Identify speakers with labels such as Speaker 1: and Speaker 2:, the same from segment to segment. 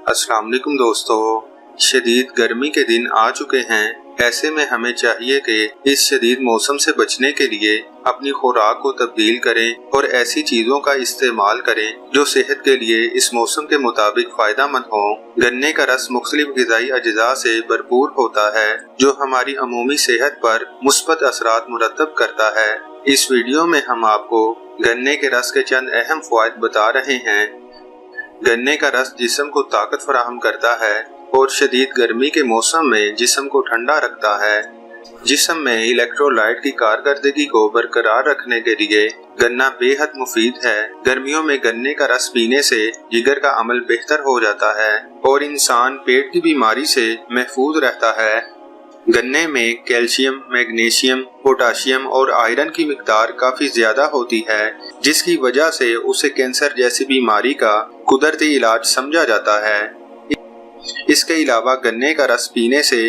Speaker 1: अस्सलाम वालेकुम दोस्तों, शदीद गर्मी के दिन आ चुके हैं। ऐसे में हमें चाहिए कि इस शदीद मौसम से बचने के लिए अपनी खुराक को तब्दील करें और ऐसी चीज़ों का इस्तेमाल करें जो सेहत के लिए इस मौसम के मुताबिक फ़ायदा मंद हों। गन्ने का रस मुख्तलिफ ग़िज़ाई अज्जा से भरपूर होता है जो हमारी अमूमी सेहत पर मुस्बत असरात मुरतब करता है। इस वीडियो में हम आपको गन्ने के रस के चंद अहम फ़वाइद बता रहे हैं। गन्ने का रस जिस्म को ताकत फराहम करता है और शदीद गर्मी के मौसम में जिस्म को ठंडा रखता है। जिस्म में इलेक्ट्रोलाइट की कारकर्दगी को बरकरार रखने के लिए गन्ना बेहद मुफीद है। गर्मियों में गन्ने का रस पीने से जिगर का अमल बेहतर हो जाता है और इंसान पेट की बीमारी से महफूज रहता है। गन्ने में कैल्शियम, मैग्नीशियम, पोटाशियम और आयरन की मिकदार काफ़ी ज़्यादा होती है, जिसकी वजह से उसे कैंसर जैसी बीमारी का कुदरती इलाज समझा जाता है। इसके अलावा गन्ने का रस पीने से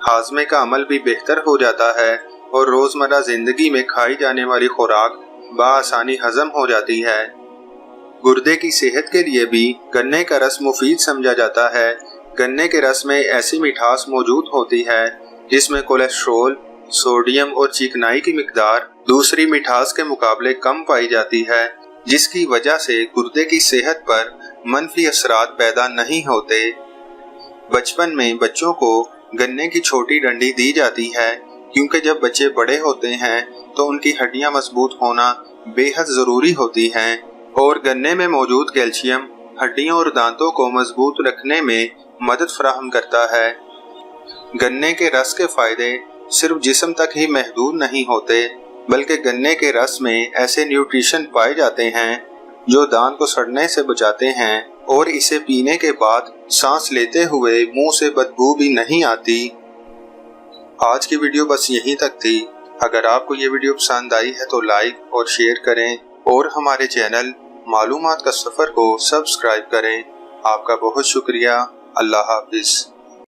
Speaker 1: हाजमे का अमल भी बेहतर हो जाता है और रोज़मर्रा ज़िंदगी में खाई जाने वाली खुराक बआसानी हज़म हो जाती है। गुर्दे की सेहत के लिए भी गन्ने का रस मुफीद समझा जाता है। गन्ने के रस में ऐसी मिठास मौजूद होती है जिसमें कोलेस्ट्रॉल, सोडियम और चिकनाई की मिकदार दूसरी मिठास के मुकाबले कम पाई जाती है, जिसकी वजह से गुर्दे की सेहत पर मनफी असरात पैदा नहीं होते। बचपन में बच्चों को गन्ने की छोटी डंडी दी जाती है क्योंकि जब बच्चे बड़े होते हैं तो उनकी हड्डियां मजबूत होना बेहद ज़रूरी होती हैं और गन्ने में मौजूद कैल्शियम हड्डियों और दांतों को मजबूत रखने में मदद फराहम करता है। गन्ने के रस के फ़ायदे सिर्फ जिस्म तक ही महदूद नहीं होते, बल्कि गन्ने के रस में ऐसे न्यूट्रिशन पाए जाते हैं जो दांत को सड़ने से बचाते हैं और इसे पीने के बाद सांस लेते हुए मुंह से बदबू भी नहीं आती। आज की वीडियो बस यहीं तक थी। अगर आपको ये वीडियो पसंद आई है तो लाइक और शेयर करें और हमारे चैनल मालूमात का सफ़र को सब्सक्राइब करें। आपका बहुत शुक्रिया। अल्लाह हाफिज़।